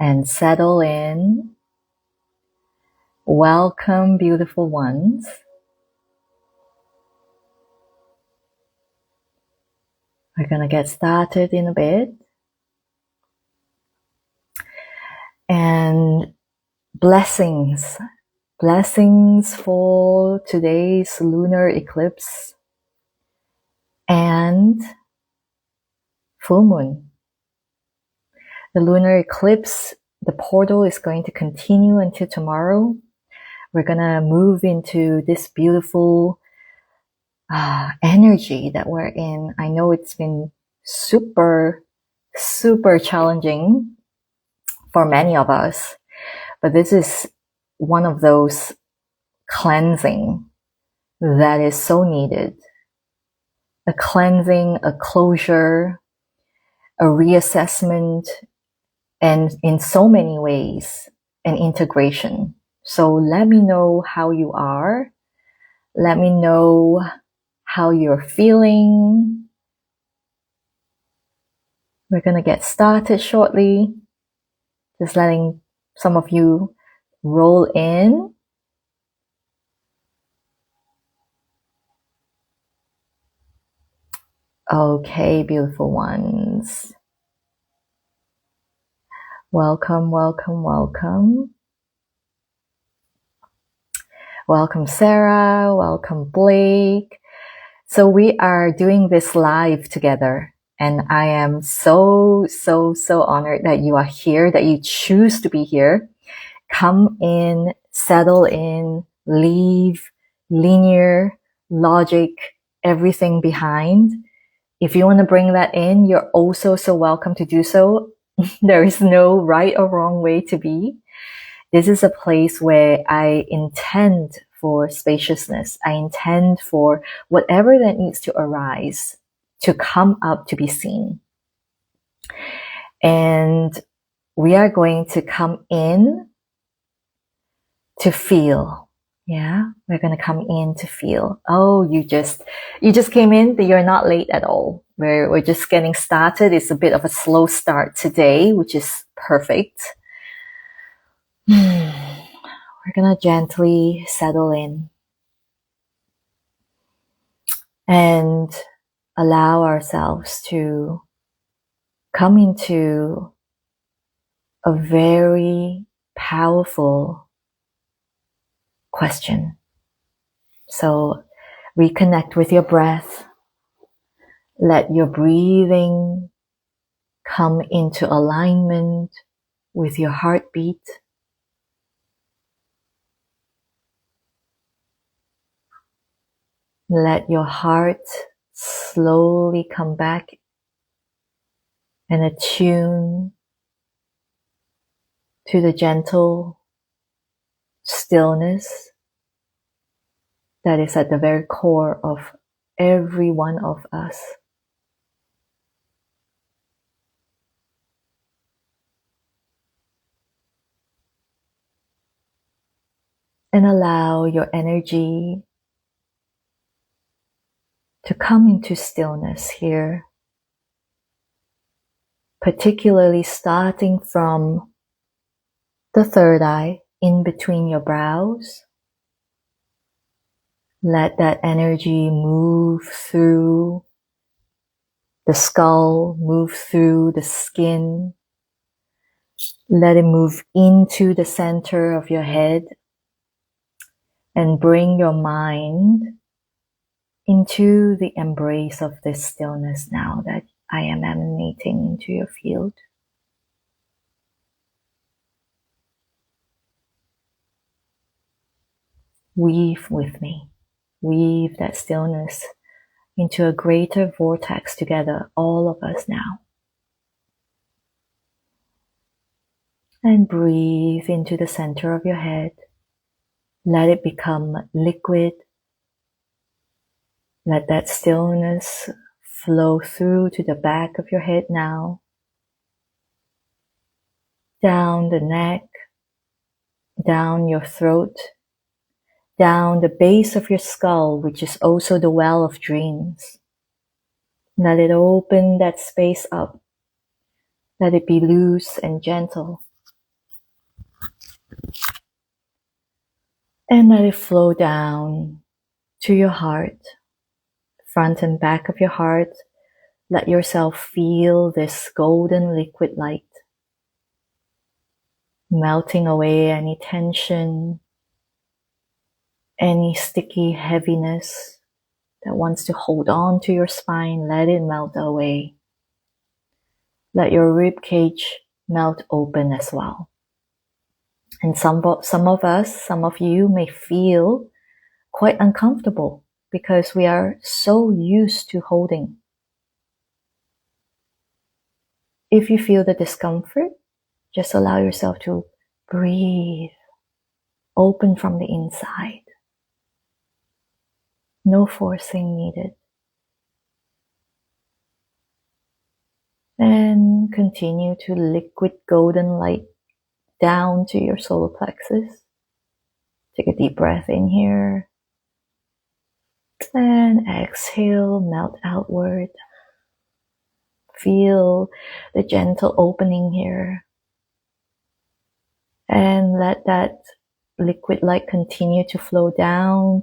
and settle in. Welcome, beautiful ones. We're going to get started in a bit. And blessings for today's lunar eclipse and full moon. The lunar eclipse, the portal is going to continue until tomorrow. We're going to move into this beautiful energy that we're in. I know it's been super challenging for many of us, but this is one of those cleansing that is so needed. A cleansing, a closure, a reassessment, and in so many ways, an integration. So let me know how you are. Let me know how you're feeling. We're going to get started shortly. Just letting some of you roll in. Okay, beautiful ones. Welcome, welcome, welcome. Welcome, Sarah. Welcome, Blake. So we are doing this live together. And I am so honored that you are here, that you choose to be here. Come in, settle in, leave linear, logic, everything behind. If you want to bring that in, you're also so welcome to do so. There is no right or wrong way to be. This is a place where I intend for spaciousness. I intend for whatever that needs to arise to come up to be seen. And we are going to come in to feel. Yeah, we're going to come in to feel. Oh, you just came in, but you're not late at all. We're just getting started. It's a bit of a slow start today, which is perfect. We're going to gently settle in and allow ourselves to come into a very powerful question. So reconnect with your breath. Let your breathing come into alignment with your heartbeat. Let your heart slowly come back and attune to the gentle stillness that is at the very core of every one of us. And allow your energy to come into stillness here, particularly starting from the third eye in between your brows. Let that energy move through the skull, move through the skin. Let it move into the center of your head and bring your mind into the embrace of this stillness now that I am emanating into your field. Weave with me. Weave that stillness into a greater vortex together, all of us now. And breathe into the center of your head. Let it become liquid. Let that stillness flow through to the back of your head now. Down the neck, down your throat, down the base of your skull, which is also the well of dreams. Let it open that space up. Let it be loose and gentle. And let it flow down to your heart, front and back of your heart. Let yourself feel this golden liquid light melting away any tension, any sticky heaviness that wants to hold on to your spine. Let it melt away. Let your rib cage melt open as well. And some of you may feel quite uncomfortable because we are so used to holding. If you feel the discomfort, just allow yourself to breathe, open from the inside. No forcing needed. And continue to liquid golden light down to your solar plexus. Take a deep breath in here. And exhale, melt outward. Feel the gentle opening here. And let that liquid light continue to flow down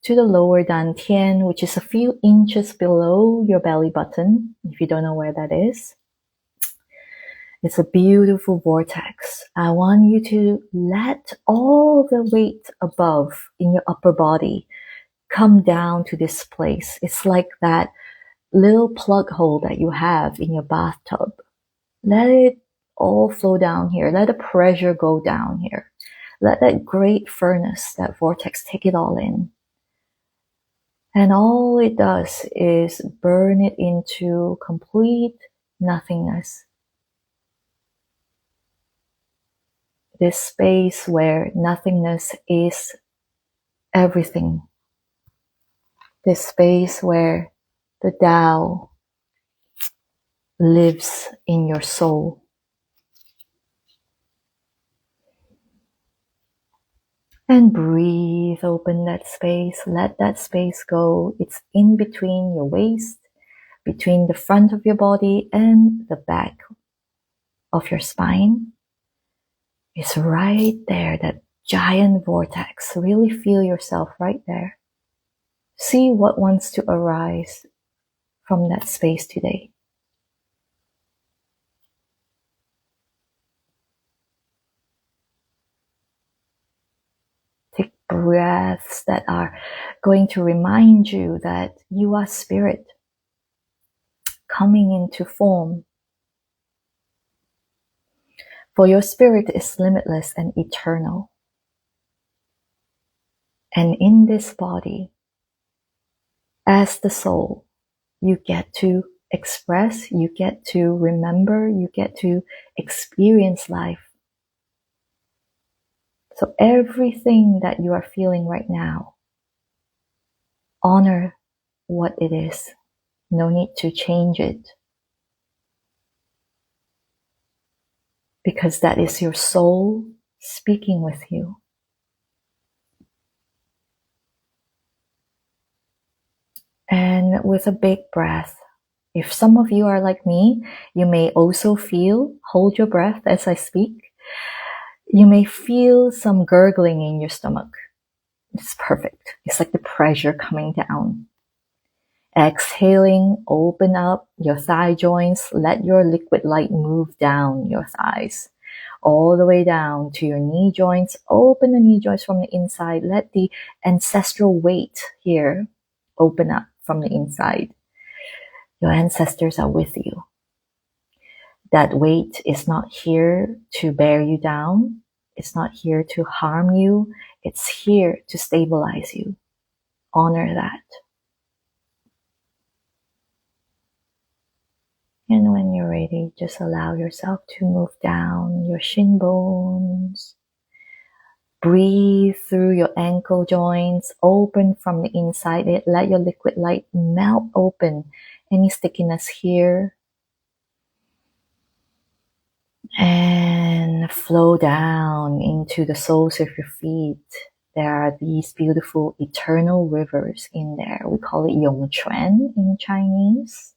to the lower dantian, which is a few inches below your belly button, if you don't know where that is. It's a beautiful vortex. I want you to let all the weight above in your upper body come down to this place. It's like that little plug hole that you have in your bathtub. Let it all flow down here. Let the pressure go down here. Let that great furnace, that vortex, take it all in. And all it does is burn it into complete nothingness. This space where nothingness is everything. This space where the Tao lives in your soul. And breathe, open that space, let that space go. It's in between your waist, between the front of your body and the back of your spine. It's right there, that giant vortex. Really feel yourself right there. See what wants to arise from that space today. Take breaths that are going to remind you that you are spirit coming into form. For your spirit is limitless and eternal. And in this body, as the soul, you get to express, you get to remember, you get to experience life. So everything that you are feeling right now, honor what it is. No need to change it. Because that is your soul speaking with you. And with a big breath, if some of you are like me, you may also hold your breath as I speak. You may feel some gurgling in your stomach. It's perfect. It's like the pressure coming down. Exhaling, open up your thigh joints. Let your liquid light move down your thighs, all the way down to your knee joints. Open the knee joints from the inside. Let the ancestral weight here open up from the inside. Your ancestors are with you. That weight is not here to bear you down. It's not here to harm you. It's here to stabilize you. Honor that. And when you're ready, just allow yourself to move down your shin bones. Breathe through your ankle joints. Open from the inside. Let your liquid light melt open any stickiness here. And flow down into the soles of your feet. There are these beautiful eternal rivers in there. We call it Yongquan in Chinese.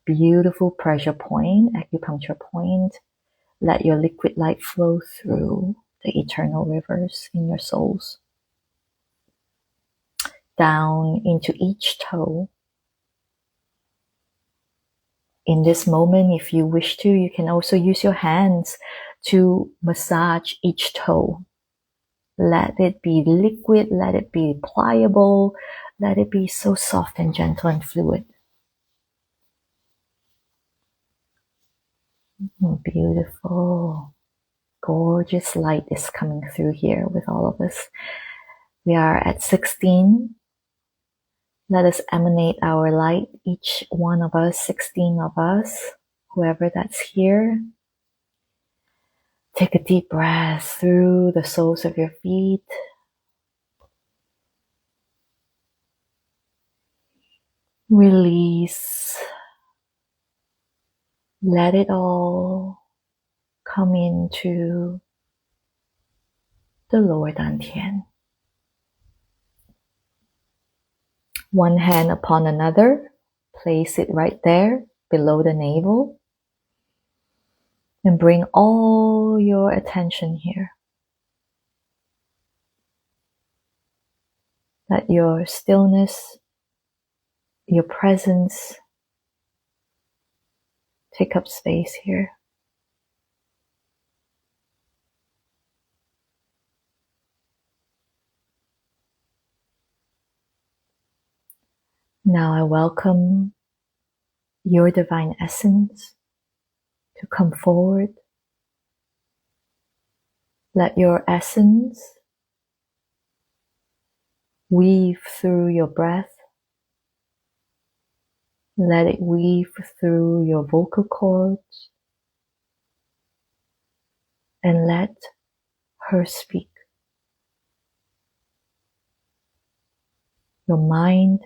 Beautiful pressure point, acupuncture point. Let your liquid light flow through. the eternal rivers in your souls. Down into each toe. In this moment, if you wish to, you can also use your hands to massage each toe. Let it be liquid, let it be pliable, let it be so soft and gentle and fluid. Beautiful, gorgeous light is coming through here with all of us. We are at 16. Let us emanate our light, each one of us, 16 of us, whoever that's here. Take a deep breath through the soles of your feet. Release. Let it all come into the lower dantian. One hand upon another. Place it right there below the navel. And bring all your attention here. Let your stillness, your presence take up space here. Now I welcome your divine essence to come forward. Let your essence weave through your breath. Let it weave through your vocal cords. And let her speak. Your mind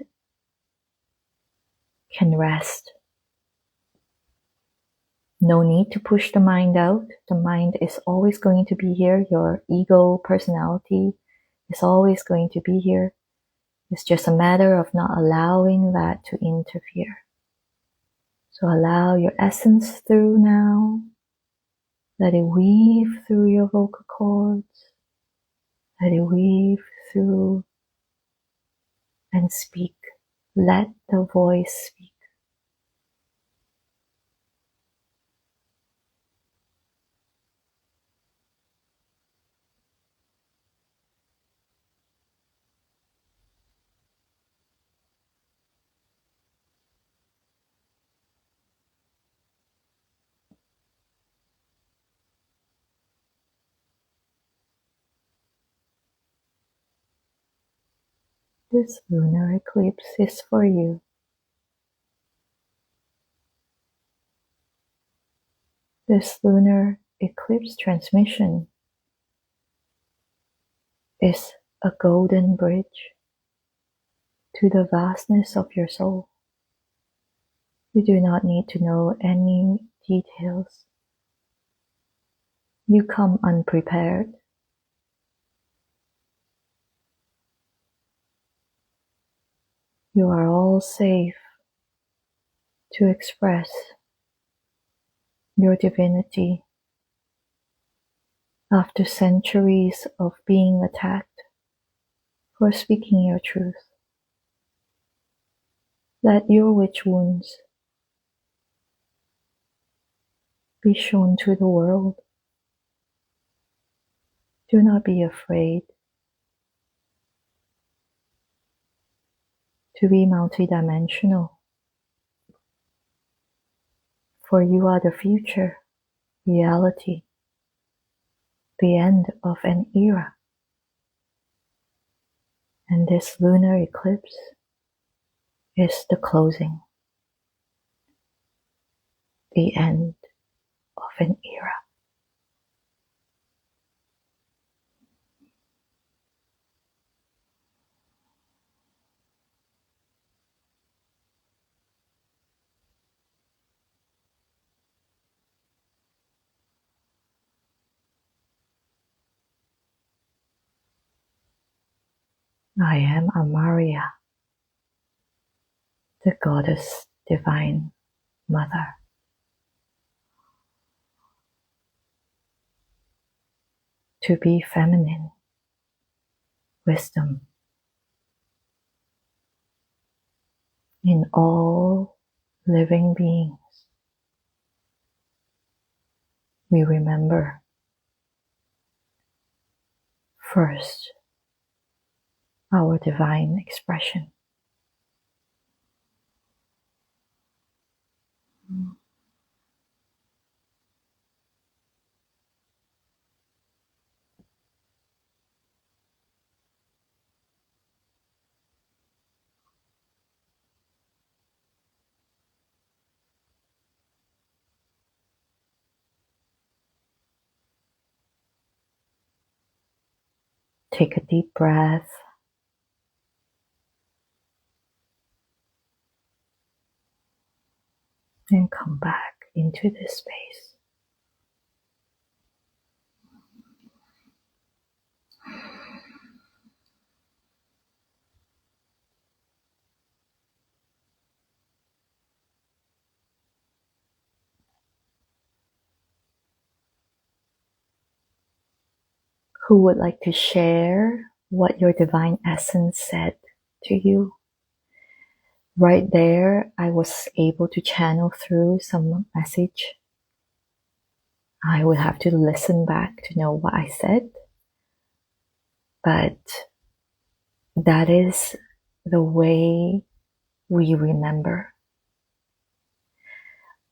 can rest. No need to push the mind out. The mind is always going to be here. Your ego personality is always going to be here. It's just a matter of not allowing that to interfere. So allow your essence through now. Let it weave through your vocal cords. Let it weave through and speak. Let the voice speak. This lunar eclipse is for you. This lunar eclipse transmission is a golden bridge to the vastness of your soul. You do not need to know any details. You come unprepared. You are all safe to express your divinity after centuries of being attacked for speaking your truth. Let your witch wounds be shown to the world. Do not be afraid to be multidimensional, for you are the future, reality, the end of an era. And this lunar eclipse is the closing, the end of an era. I am Amaria, the goddess divine mother. to be feminine wisdom in all living beings. We remember first our divine expression. Take a deep breath and come back into this space. Who would like to share what your divine essence said to you? Right there, I was able to channel through some message. I would have to listen back to know what I said, but that is the way we remember.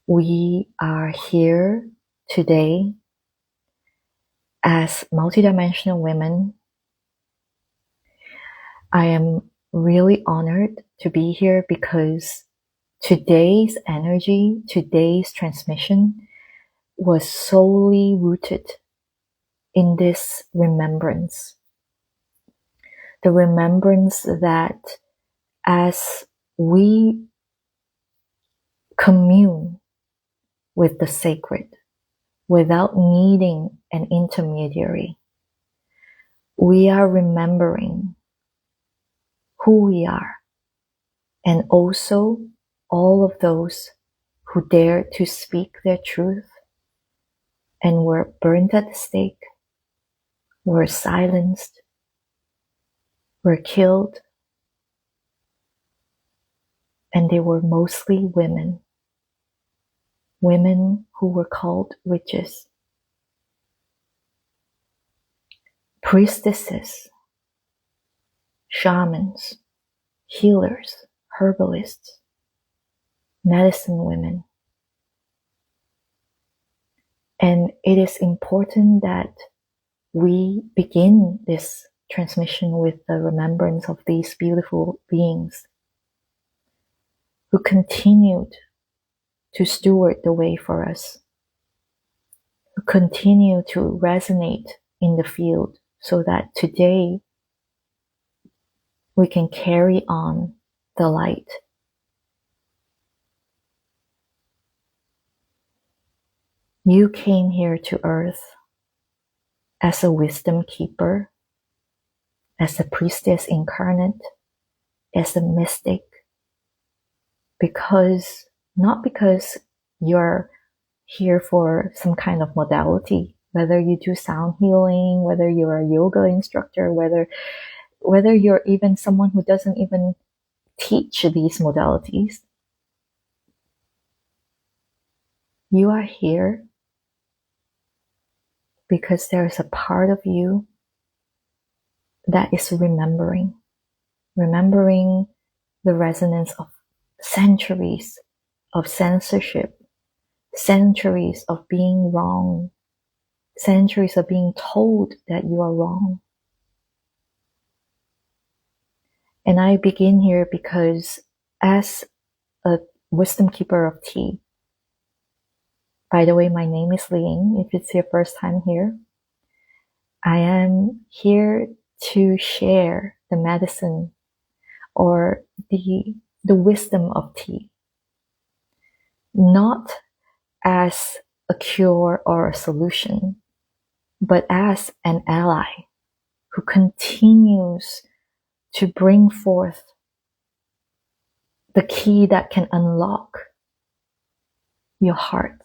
We are here today as multidimensional women. I am really honored to be here because today's energy, today's transmission was solely rooted in this remembrance. The remembrance that as we commune with the sacred without needing an intermediary, we are remembering who we are, and also all of those who dared to speak their truth and were burned at the stake, were silenced, were killed, and they were mostly women. Women who were called witches, priestesses, shamans, healers, herbalists, medicine women. And it is important that we begin this transmission with the remembrance of these beautiful beings who continued to steward the way for us, who continue to resonate in the field so that today we can carry on the light. You came here to earth as a wisdom keeper, as a priestess incarnate, as a mystic, not because you're here for some kind of modality, whether you do sound healing, whether you're a yoga instructor, whether you're even someone who doesn't even teach these modalities. You are here because there's a part of you that is remembering the resonance of centuries of censorship, centuries of being wrong, centuries of being told that you are wrong. And I begin here because as a wisdom keeper of tea, by the way, my name is Ling, if it's your first time here, I am here to share the medicine or the wisdom of tea, not as a cure or a solution, but as an ally who continues to bring forth the key that can unlock your heart.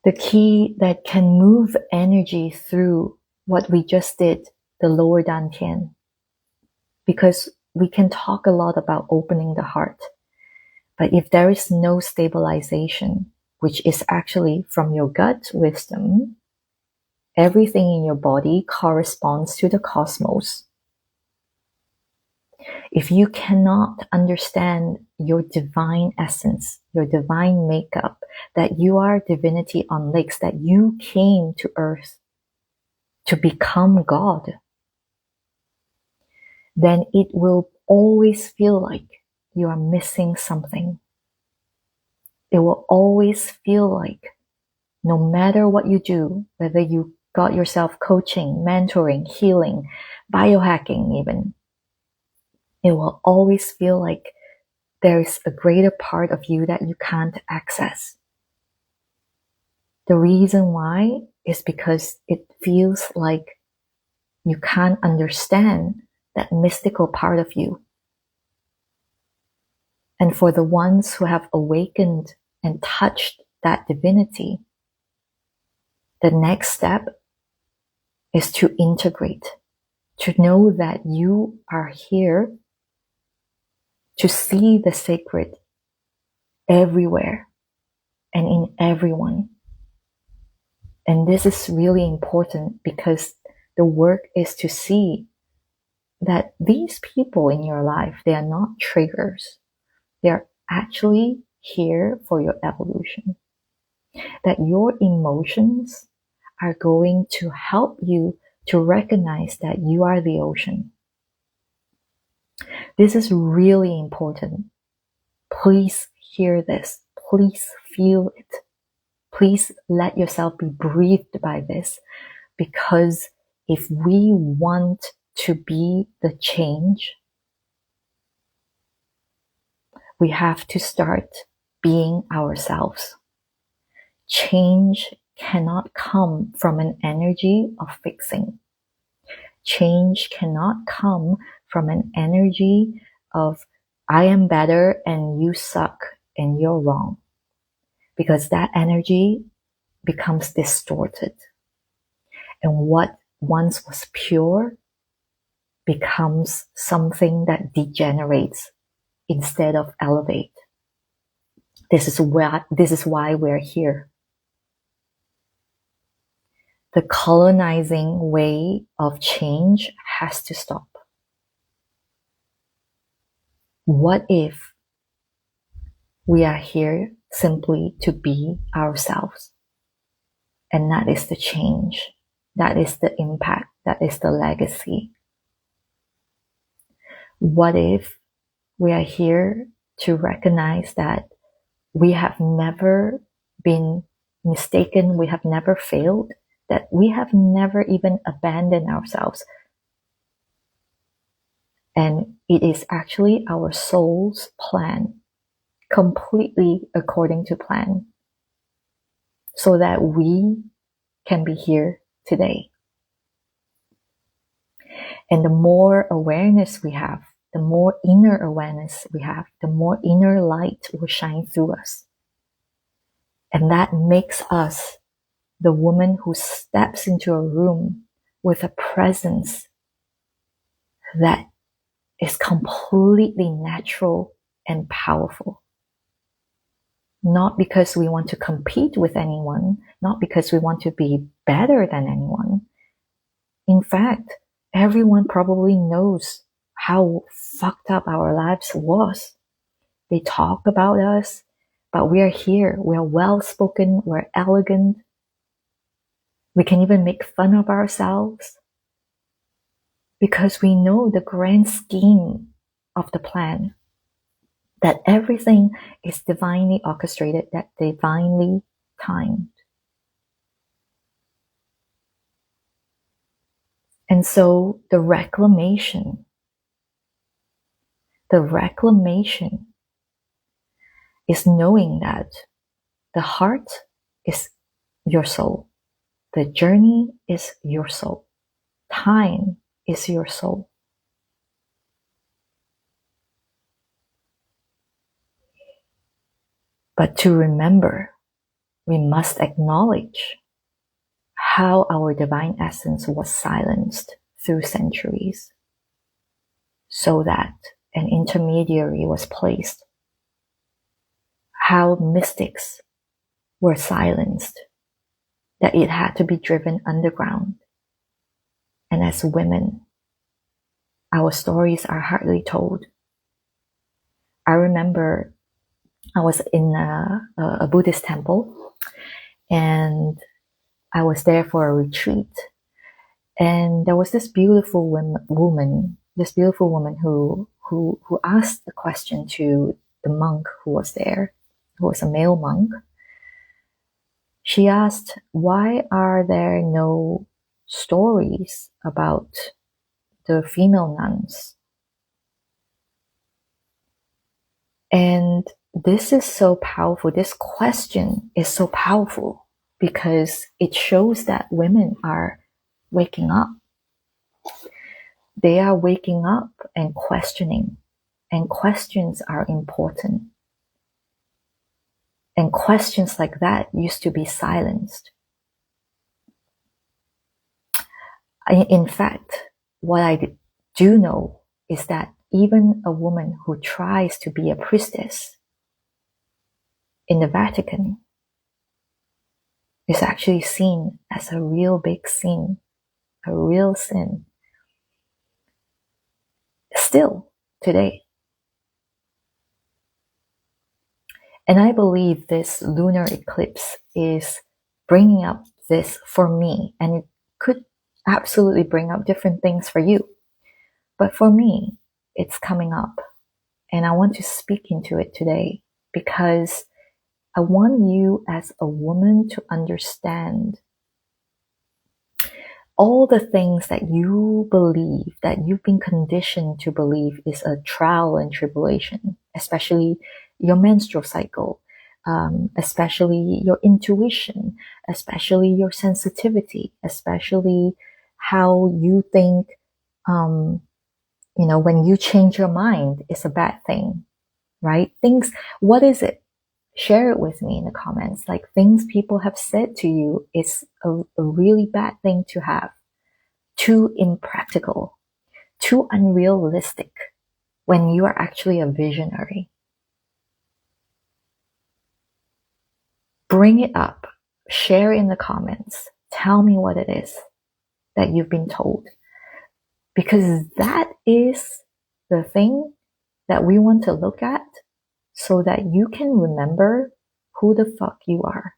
The key that can move energy through what we just did, the lower dantian. Because we can talk a lot about opening the heart. But if there is no stabilization, which is actually from your gut wisdom, everything in your body corresponds to the cosmos. If you cannot understand your divine essence, your divine makeup, that you are divinity on legs, that you came to earth to become God, then it will always feel like you are missing something. It will always feel like no matter what you do, whether you got yourself coaching, mentoring, healing, biohacking even, it will always feel like there's a greater part of you that you can't access. The reason why is because it feels like you can't understand that mystical part of you. And for the ones who have awakened and touched that divinity, the next step is to integrate, to know that you are here to see the sacred everywhere and in everyone. And this is really important because the work is to see that these people in your life, they are not triggers. They are actually here for your evolution. That your emotions are going to help you to recognize that you are the ocean. This is really important. Please hear this. Please feel it. Please let yourself be breathed by this, because if we want to be the change, we have to start being ourselves. Change cannot come from an energy of fixing. Change cannot come from an energy of I am better and you suck and you're wrong, because that energy becomes distorted. And what once was pure becomes something that degenerates instead of elevate. This is why we're here. The colonizing way of change has to stop. What if we are here simply to be ourselves? And that is the change. That is the impact. That is the legacy. What if we are here to recognize that we have never been mistaken, we have never failed, that we have never even abandoned ourselves. And it is actually our soul's plan, completely according to plan, so that we can be here today. And the more awareness we have, the more inner awareness we have, the more inner light will shine through us. And that makes us the woman who steps into a room with a presence that is completely natural and powerful. Not because we want to compete with anyone, not because we want to be better than anyone. In fact, everyone probably knows how fucked up our lives was. They talk about us, but we are here. We are well-spoken. We're elegant. We can even make fun of ourselves because we know the grand scheme of the plan, that everything is divinely orchestrated, that divinely timed. And so the reclamation is knowing that the heart is your soul. The journey is your soul. Time is your soul. But to remember we must acknowledge how our divine essence was silenced through centuries so that an intermediary was placed, how mystics were silenced, that it had to be driven underground. And as women, our stories are hardly told. I remember I was in a Buddhist temple, and I was there for a retreat. And there was this beautiful woman who asked the question to the monk who was there, who was a male monk. She asked, why are there no stories about the female nuns? And this is so powerful. This question is so powerful because it shows that women are waking up. They are waking up and questioning. And questions are important. And questions like that used to be silenced. In fact, what I do know is that even a woman who tries to be a priestess in the Vatican is actually seen as a real big sin, a real sin. Still, today. And I believe this lunar eclipse is bringing up this for me, and it could absolutely bring up different things for you. But for me, it's coming up, and I want to speak into it today because I want you as a woman to understand all the things that you believe, that you've been conditioned to believe is a trial and tribulation, especially your menstrual cycle, especially your intuition, especially your sensitivity, especially how you think, when you change your mind, it's a bad thing, right? What is it? Share it with me in the comments. Like things people have said to you is a really bad thing to have. Too impractical, too unrealistic when you are actually a visionary. Bring it up. Share in the comments. Tell me what it is that you've been told. Because that is the thing that we want to look at so that you can remember who the fuck you are.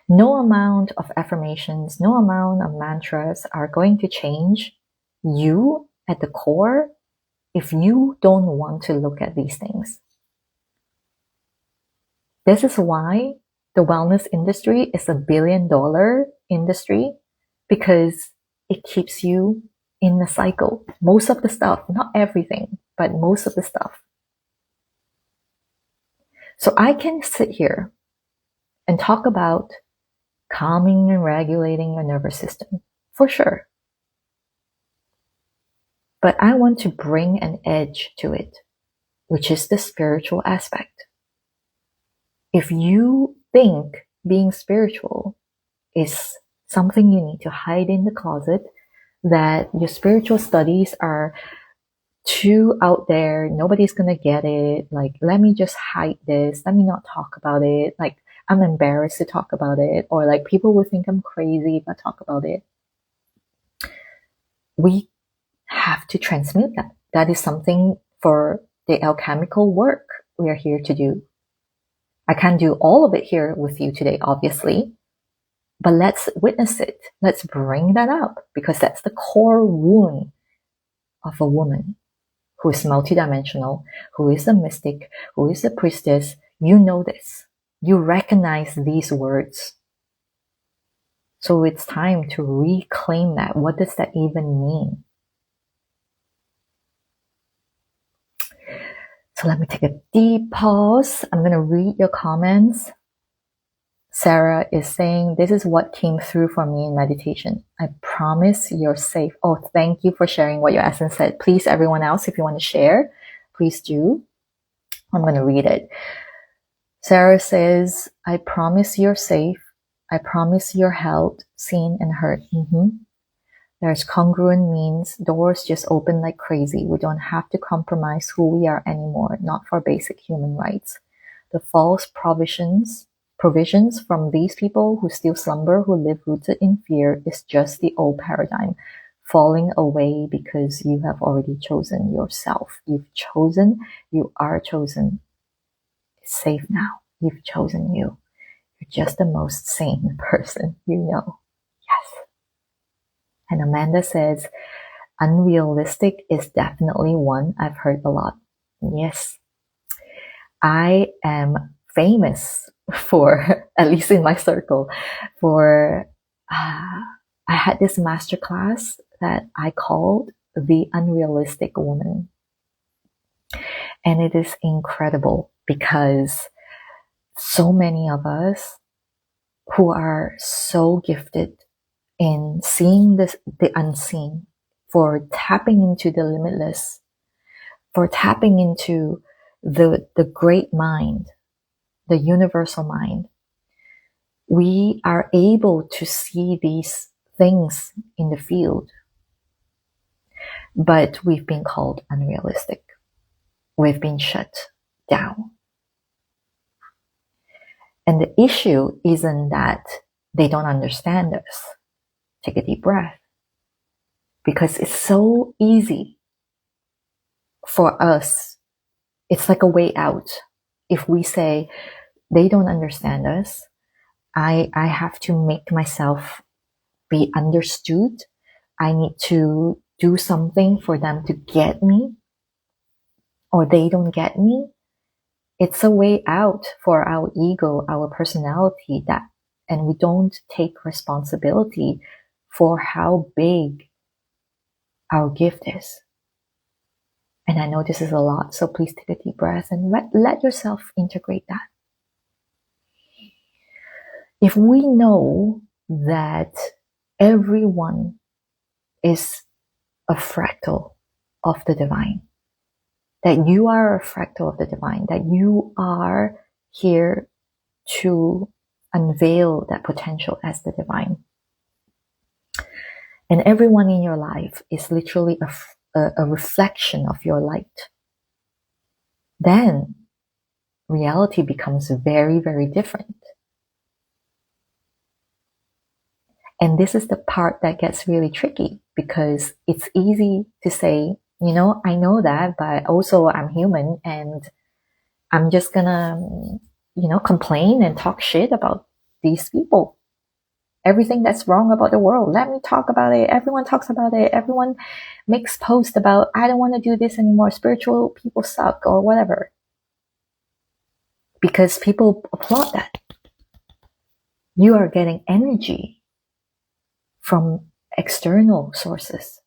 No amount of affirmations, no amount of mantras are going to change you at the core if you don't want to look at these things. This is why the wellness industry is a $1 billion industry, because it keeps you in the cycle. Most of the stuff, not everything, but most of the stuff. So I can sit here and talk about calming and regulating your nervous system, for sure. But I want to bring an edge to it, which is the spiritual aspect. If you think being spiritual is something you need to hide in the closet, that your spiritual studies are too out there, nobody's gonna get it, like, let me just hide this, let me not talk about it, like, I'm embarrassed to talk about it, or like people will think I'm crazy if I talk about it. We have to transmute that. That is something for the alchemical work we are here to do. I can't do all of it here with you today, obviously, but let's witness it. Let's bring that up, because that's the core wound of a woman who is multidimensional, who is a mystic, who is a priestess. You know this. You recognize these words. So it's time to reclaim that. What does that even mean? So let me take a deep pause. I'm going to read your comments. Sarah is saying, this is what came through for me in meditation. I promise you're safe. Oh, thank you for sharing what your essence said. Please, everyone else, if you want to share, please do. I'm going to read it. Sarah says, I promise you're safe. I promise you're held, seen, and heard. There's congruent means doors just open like crazy. We don't have to compromise who we are anymore, not for basic human rights. The false provisions from these people who still slumber, who live rooted in fear, is just the old paradigm falling away because you have already chosen yourself. You've chosen, you are chosen. It's safe now. You've chosen you. You're just the most sane person you know. Yes. And Amanda says, unrealistic is definitely one I've heard a lot. Yes. I am famous for, at least in my circle, for, I had this masterclass that I called The Unrealistic Woman. And it is incredible because so many of us who are so gifted in seeing the unseen, for tapping into the limitless, for tapping into the great mind, the universal mind, we are able to see these things in the field. But we've been called unrealistic. We've been shut down. And the issue isn't that they don't understand us. Take a deep breath. Because it's so easy for us. It's like a way out. If we say, they don't understand us, I have to make myself be understood. I need to do something for them to get me, or they don't get me. It's a way out for our ego, our personality, and we don't take responsibility for how big our gift is. And I know this is a lot, so please take a deep breath and let yourself integrate that. If we know that everyone is a fractal of the divine, that you are a fractal of the divine, that you are here to unveil that potential as the divine, and everyone in your life is literally a reflection of your light, then reality becomes very, very different. And this is the part that gets really tricky, because it's easy to say, I know that, but also I'm human and I'm just gonna, complain and talk shit about these people. Everything that's wrong about the world, let me talk about it. Everyone talks about it. Everyone makes posts about, I don't want to do this anymore. Spiritual people suck or whatever. Because people applaud that. You are getting energy from external sources.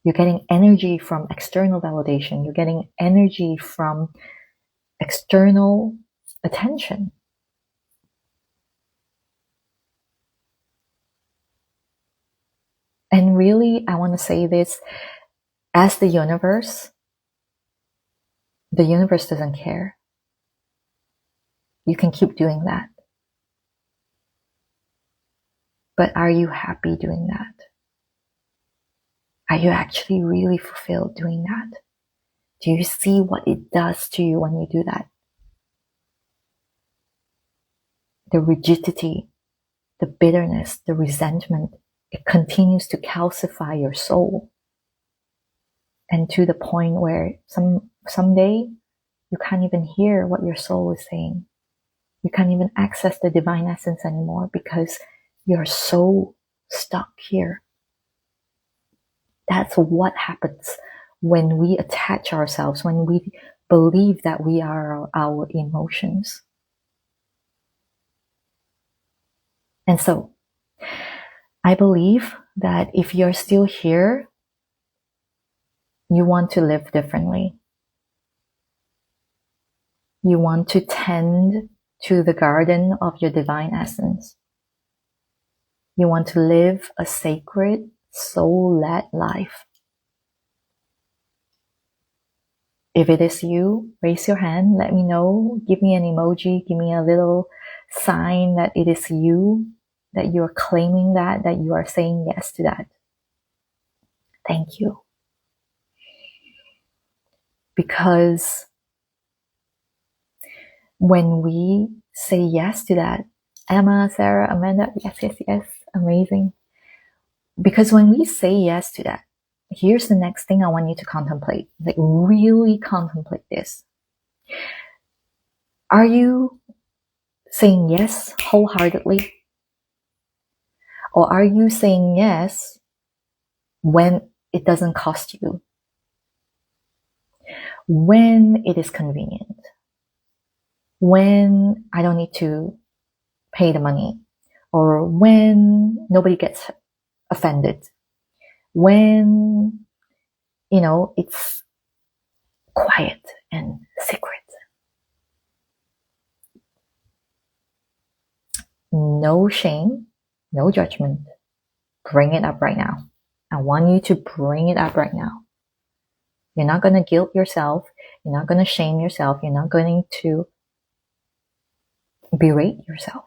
You're getting energy from external validation. You're getting energy from external attention. And really, I want to say this, as the universe doesn't care. You can keep doing that. But are you happy doing that? Are you actually really fulfilled doing that? Do you see what it does to you when you do that? The rigidity, the bitterness, the resentment, it continues to calcify your soul. And to the point where someday you can't even hear what your soul is saying. You can't even access the divine essence anymore because you're so stuck here. That's what happens when we attach ourselves, when we believe that we are our emotions. And so, I believe that if you're still here, you want to live differently. You want to tend to the garden of your divine essence. You want to live a sacred, soul-led life. If it is you, raise your hand, let me know, give me an emoji, give me a little sign that it is you, that you are claiming that you are saying yes to that. Thank you. Because when we say yes to that, Emma, Sarah, Amanda, yes, amazing. Because when we say yes to that, here's the next thing I want you to contemplate. Like, really contemplate this. Are you saying yes wholeheartedly? Or are you saying yes when it doesn't cost you? When it is convenient? When I don't need to pay the money? Or when nobody gets offended? When, it's quiet and secret? No shame, no judgment. Bring it up right now. I want you to bring it up right now. You're not going to guilt yourself. You're not going to shame yourself. You're not going to berate yourself.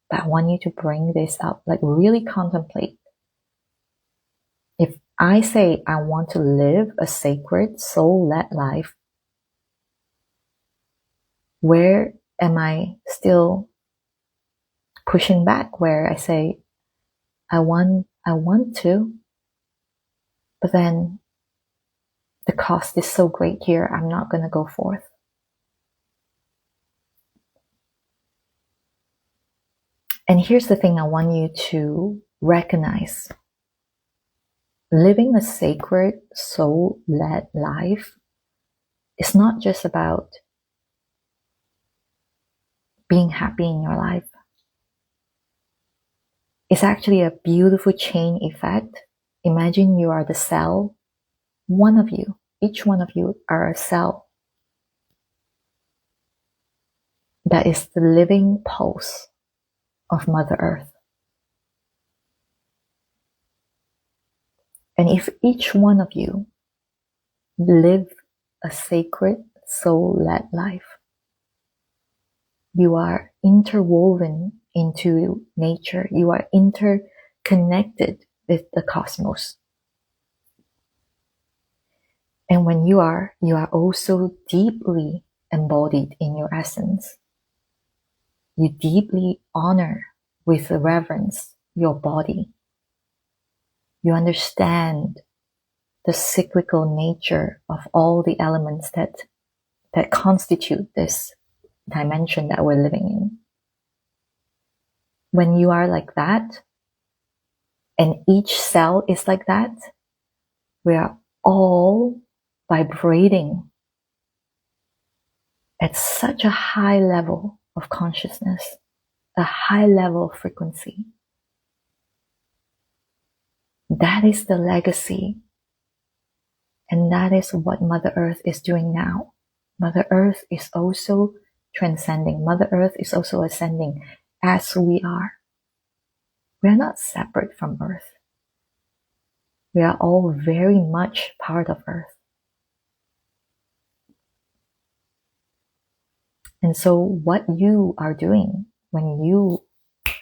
But I want you to bring this up, like really contemplate. If I say I want to live a sacred, soul-led life, where am I still pushing back? Where I say, I want to, but then the cost is so great here, I'm not going to go forth. And here's the thing I want you to recognize. Living a sacred, soul-led life is not just about being happy in your life. It's actually a beautiful chain effect. Imagine you are the cell. One of you, each one of you are a cell that is the living pulse of Mother Earth. And if each one of you live a sacred, soul-led life, you are interwoven into nature. You are interconnected with the cosmos. And when you are also deeply embodied in your essence. You deeply honor with reverence your body. You understand the cyclical nature of all the elements that constitute this dimension that we're living in. When you are like that, and each cell is like that, we are all vibrating at such a high level of consciousness, a high level of frequency. That is the legacy. And that is what Mother Earth is doing now. Mother Earth is also transcending. Mother Earth is also ascending as we are. We are not separate from Earth. We are all very much part of Earth. And so what you are doing when you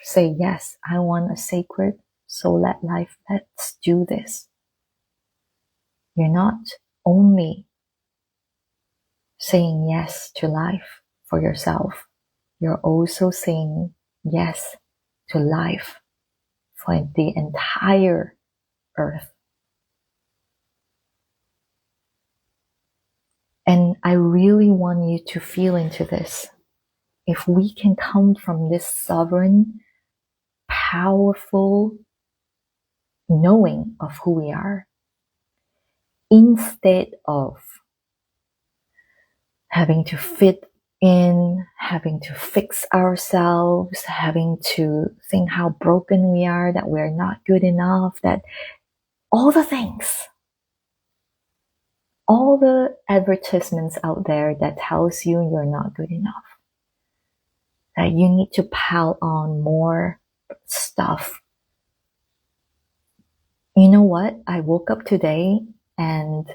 say, yes, I want a sacred soul-led life, let's do this. You're not only saying yes to life for yourself, you're also saying yes to life for the entire Earth. And I really want you to feel into this. If we can come from this sovereign, powerful knowing of who we are, instead of having to fit in, having to fix ourselves, having to think how broken we are, that we're not good enough, that all the things, all the advertisements out there that tells you you're not good enough, that you need to pile on more stuff. You know what? I woke up today and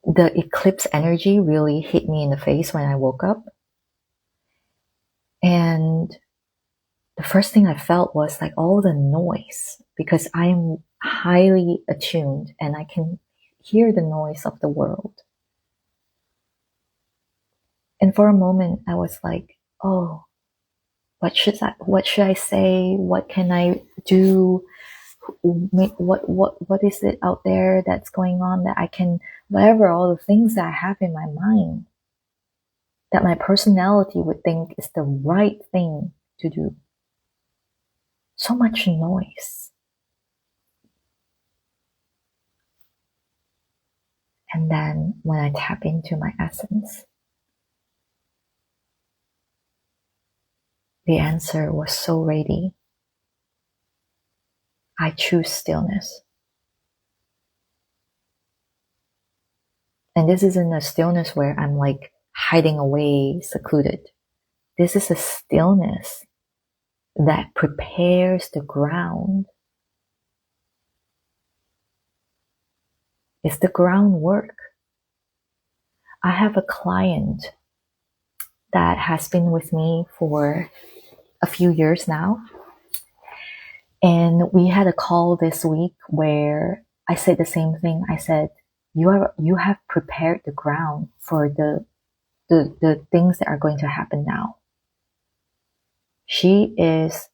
the eclipse energy really hit me in the face when I woke up. And the first thing I felt was like all the noise, because I am highly attuned and I can hear the noise of the world. And for a moment, I was like, oh, what should I say? What can I do? What is it out there that's going on that I can, whatever, all the things that I have in my mind that my personality would think is the right thing to do. So much noise. And then when I tap into my essence, the answer was so ready. I choose stillness. And this isn't a stillness where I'm like hiding away, secluded. This is a stillness that prepares the ground. It's the groundwork. I have a client that has been with me for a few years now. And we had a call this week where I said the same thing. I said, you have prepared the ground for the things that are going to happen now. She is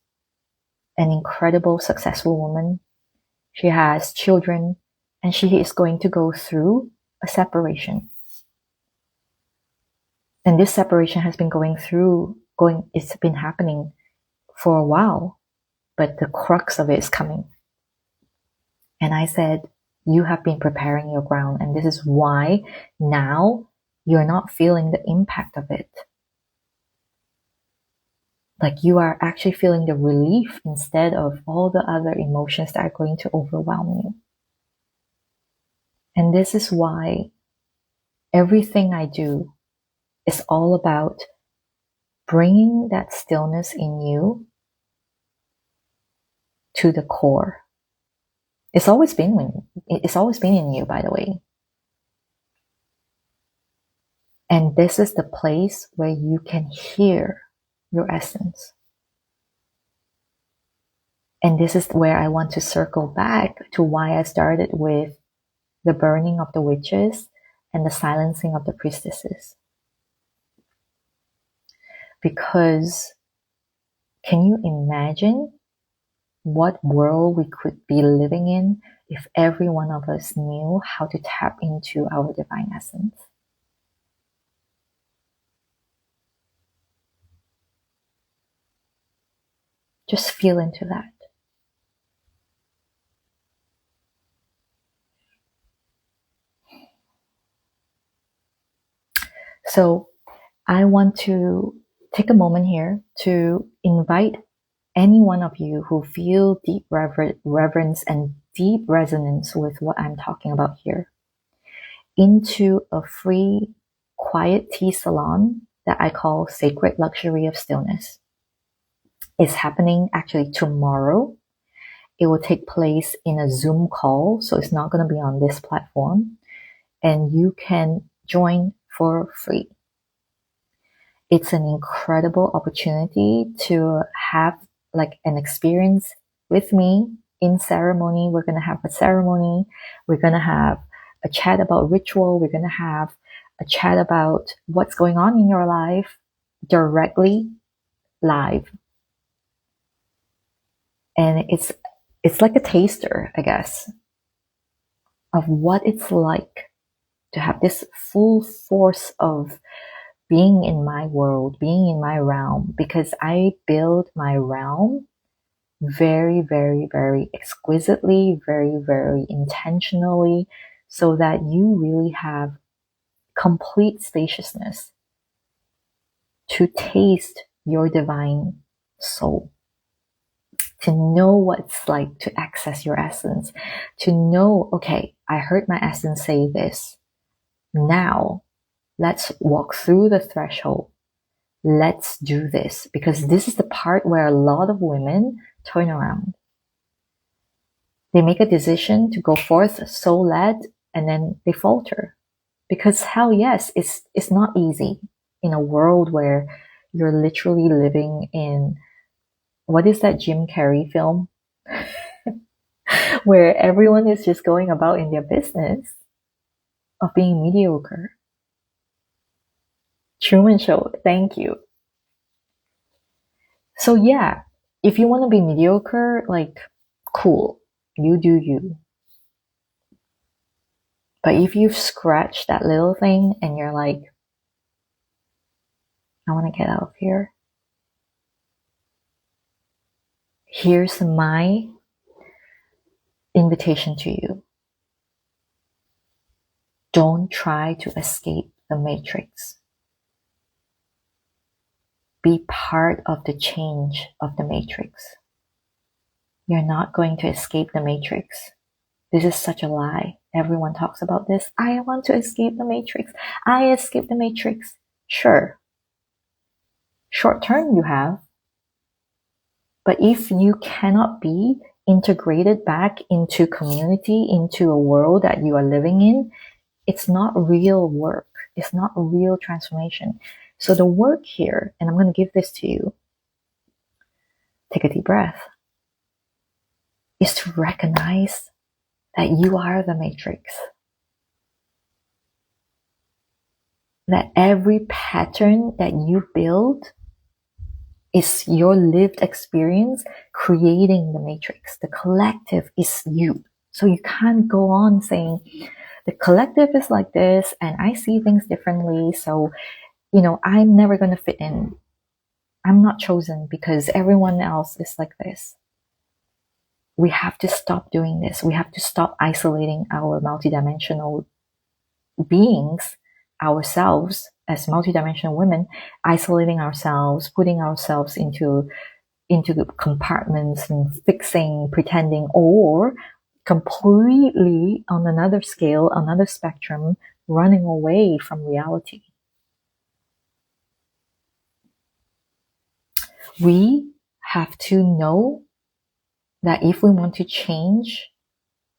an incredible, successful woman. She has children, and she is going to go through a separation. And this separation has been it's been happening for a while, but the crux of it is coming. And I said, you have been preparing your ground, and this is why now you're not feeling the impact of it. Like you are actually feeling the relief instead of all the other emotions that are going to overwhelm you. And this is why everything I do is all about bringing that stillness in you to the core. It's always been in you, by the way. And this is the place where you can hear your essence. And this is where I want to circle back to why I started with the burning of the witches and the silencing of the priestesses. Because can you imagine what world we could be living in if every one of us knew how to tap into our divine essence? Just feel into that. So I want to take a moment here to invite any one of you who feel deep reverence and deep resonance with what I'm talking about here into a free, quiet tea salon that I call Sacred Luxury of Stillness. It's happening actually tomorrow. It will take place in a Zoom call, so it's not going to be on this platform. And you can join for free. It's an incredible opportunity to have like an experience with me in ceremony. We're going to have a ceremony. We're going to have a chat about ritual. We're going to have a chat about what's going on in your life directly live. And it's like a taster, I guess, of what it's like to have this full force of being in my world, being in my realm, because I build my realm very, very, very exquisitely, very, very intentionally, so that you really have complete spaciousness to taste your divine soul, to know what it's like to access your essence, to know, okay, I heard my essence say this. Now, let's walk through the threshold. Let's do this, because this is the part where a lot of women turn around. They make a decision to go forth so led, and then they falter Because hell yes, it's not easy in a world where you're literally living in, what is that Jim Carrey film? Where everyone is just going about in their business of being mediocre. Truman Show, thank you. So yeah, if you want to be mediocre, like, cool, you do you. But if you've scratched that little thing and you're like, I want to get out of here, here's my invitation to you. Don't try to escape the matrix. Be part of the change of the matrix. You're not going to escape the matrix. This is such a lie. Everyone talks about this. I want to escape the matrix. I escape the matrix. Sure. Short term you have. But if you cannot be integrated back into community, into a world that you are living in, it's not real work. It's not real transformation. So the work here, and I'm going to give this to you, take a deep breath, is to recognize that you are the matrix. That every pattern that you build is your lived experience creating the matrix. The collective is you. So you can't go on saying, the collective is like this and I see things differently. So, I'm never going to fit in. I'm not chosen because everyone else is like this. We have to stop doing this. We have to stop isolating our multidimensional beings, ourselves as multidimensional women, isolating ourselves, putting ourselves into the compartments and fixing, pretending, or completely on another scale, another spectrum, running away from reality. We have to know that if we want to change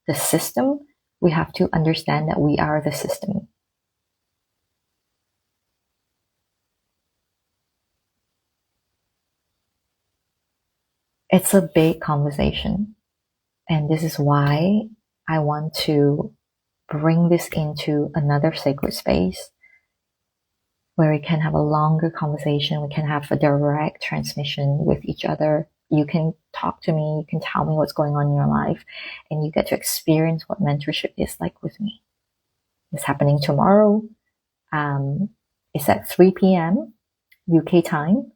the system, we have to understand that we are the system. It's a big conversation. And this is why I want to bring this into another sacred space where we can have a longer conversation. We can have a direct transmission with each other. You can talk to me. You can tell me what's going on in your life. And you get to experience what mentorship is like with me. It's happening tomorrow. It's at 3 p.m. UK time.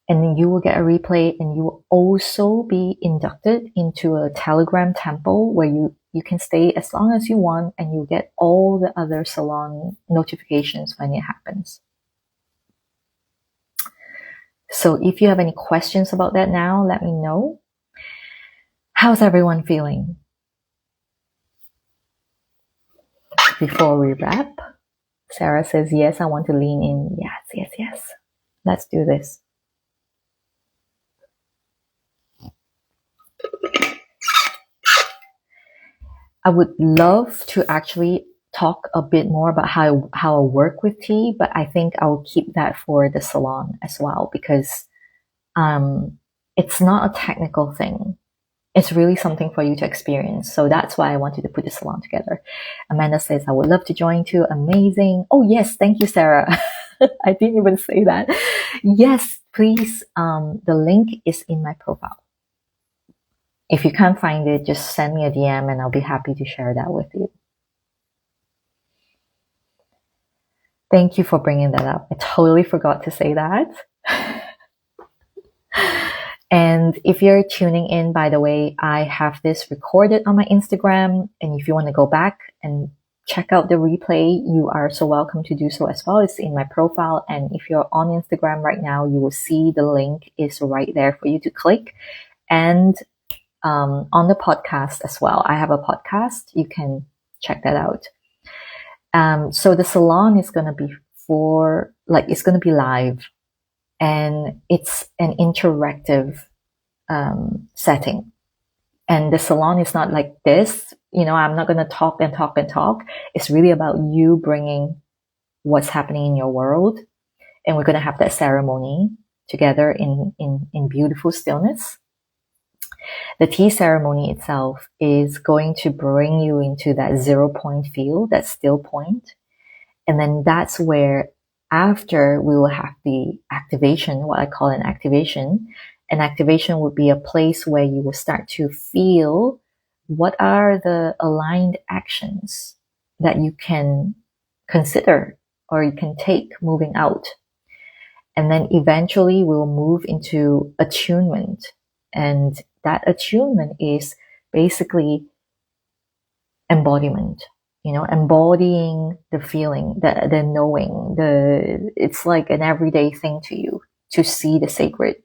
And then you will get a replay, and you will also be inducted into a Telegram temple where you can stay as long as you want, and you get all the other salon notifications when it happens. So if you have any questions about that now, let me know. How's everyone feeling? Before we wrap, Sarah says, yes, I want to lean in. Yes. Let's do this. I would love to actually talk a bit more about how I work with tea, but I think I'll keep that for the salon as well, because it's not a technical thing. It's really something for you to experience. So that's why I wanted to put the salon together. Amanda says, I would love to join too. Amazing. Oh, yes. Thank you, Sarah. I didn't even say that. Yes, please. The link is in my profile. If you can't find it, just send me a DM and I'll be happy to share that with you. Thank you for bringing that up. I totally forgot to say that. And if you're tuning in, by the way, I have this recorded on my Instagram. And if you want to go back and check out the replay, you are so welcome to do so as well. It's in my profile. And if you're on Instagram right now, you will see the link is right there for you to click. And on the podcast as well. I have a podcast. You can check that out. So the salon is going to be it's going to be live, and it's an interactive setting. And the salon is not like this, I'm not going to talk and talk and talk. It's really about you bringing what's happening in your world. And we're going to have that ceremony together in beautiful stillness. The tea ceremony itself is going to bring you into that 0 point field, that still point. And then that's where after we will have the activation, what I call an activation. An activation would be a place where you will start to feel what are the aligned actions that you can consider or you can take moving out. And then eventually we will move into attunement. And that attunement is basically embodiment, embodying the feeling, the knowing, it's like an everyday thing to you to see the sacred.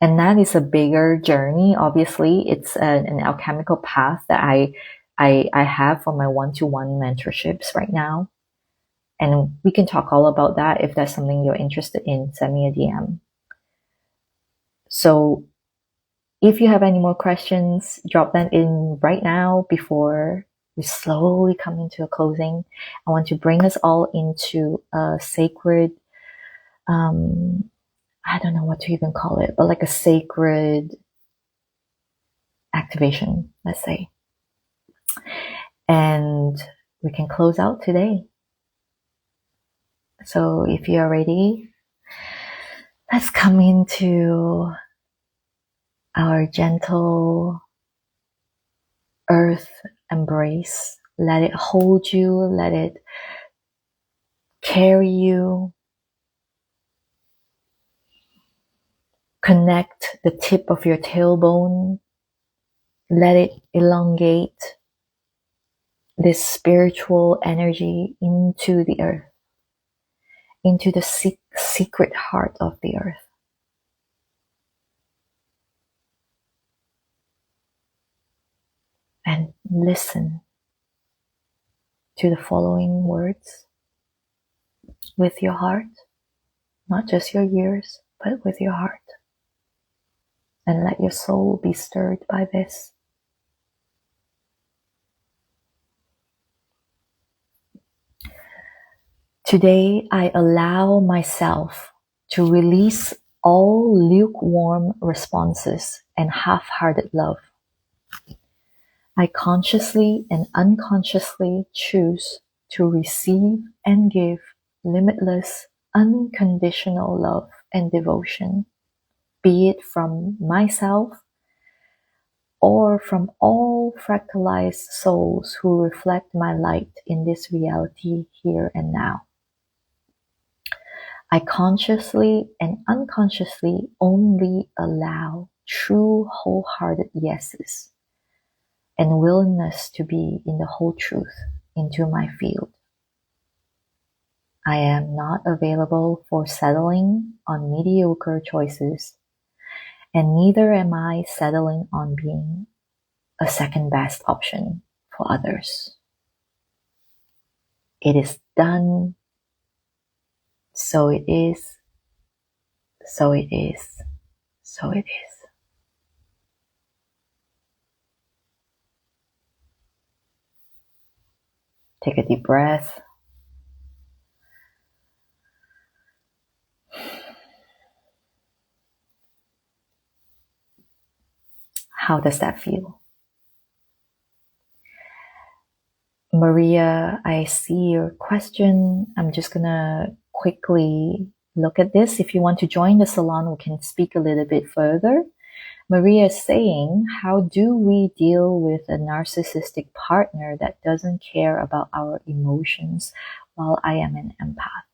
And that is a bigger journey. Obviously, it's an alchemical path that I have for my one-to-one mentorships right now. And we can talk all about that. If that's something you're interested in, send me a DM. So if you have any more questions, drop them in right now before we slowly come into a closing. I want to bring us all into a sacred, I don't know what to even call it, but like a sacred activation, let's say. And we can close out today. So if you're ready, let's come into our gentle earth embrace. Let it hold you, let it carry you. Connect the tip of your tailbone. Let it elongate this spiritual energy into the earth, into the secret heart of the earth. And listen to the following words with your heart, not just your ears, but with your heart. And let your soul be stirred by this. Today, I allow myself to release all lukewarm responses and half-hearted love. I consciously and unconsciously choose to receive and give limitless, unconditional love and devotion, be it from myself or from all fractalized souls who reflect my light in this reality here and now. I consciously and unconsciously only allow true wholehearted yeses and willingness to be in the whole truth into my field. I am not available for settling on mediocre choices, and neither am I settling on being a second best option for others. It is done, so it is, so it is, so it is. Take a deep breath. How does that feel? Maria, I see your question. I'm just gonna quickly look at this. If you want to join the salon, we can speak a little bit further. Maria is saying, how do we deal with a narcissistic partner that doesn't care about our emotions while I am an empath?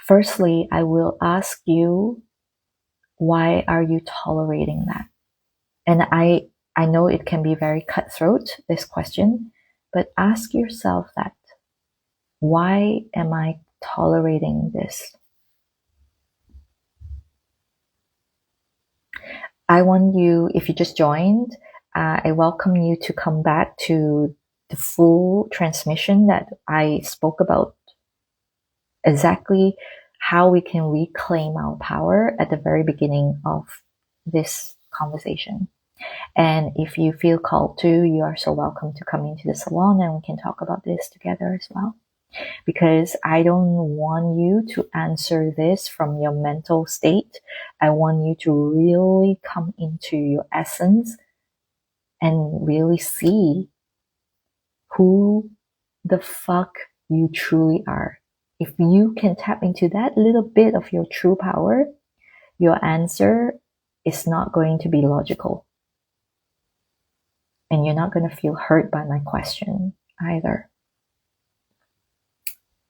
Firstly, I will ask you, why are you tolerating that? And I know it can be very cutthroat, this question, but ask yourself that. Why am I tolerating this? I want you, if you just joined, I welcome you to come back to the full transmission that I spoke about exactly how we can reclaim our power at the very beginning of this conversation. And if you feel called to, you are so welcome to come into the salon and we can talk about this together as well. Because I don't want you to answer this from your mental state. I want you to really come into your essence and really see who the fuck you truly are. If you can tap into that little bit of your true power, your answer is not going to be logical. And you're not going to feel hurt by my question either.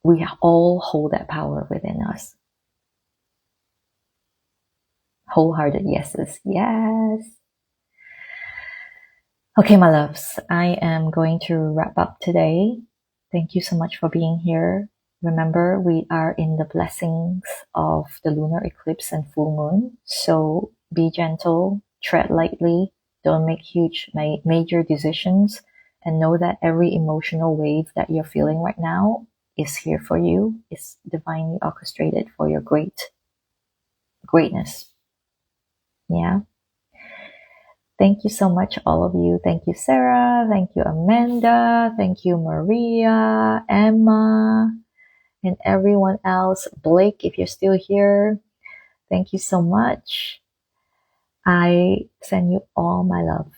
We all hold that power within us. Wholehearted yeses. Yes. Okay, my loves, I am going to wrap up today. Thank you so much for being here. Remember, we are in the blessings of the lunar eclipse and full moon. So be gentle, tread lightly, don't make huge, major decisions, and know that every emotional wave that you're feeling right now is here for you. It's divinely orchestrated for your greatness. Yeah. Thank you so much, all of you. Thank you, Sarah. Thank you, Amanda. Thank you, Maria, Emma, and everyone else. Blake, if you're still here, thank you so much. I send you all my love.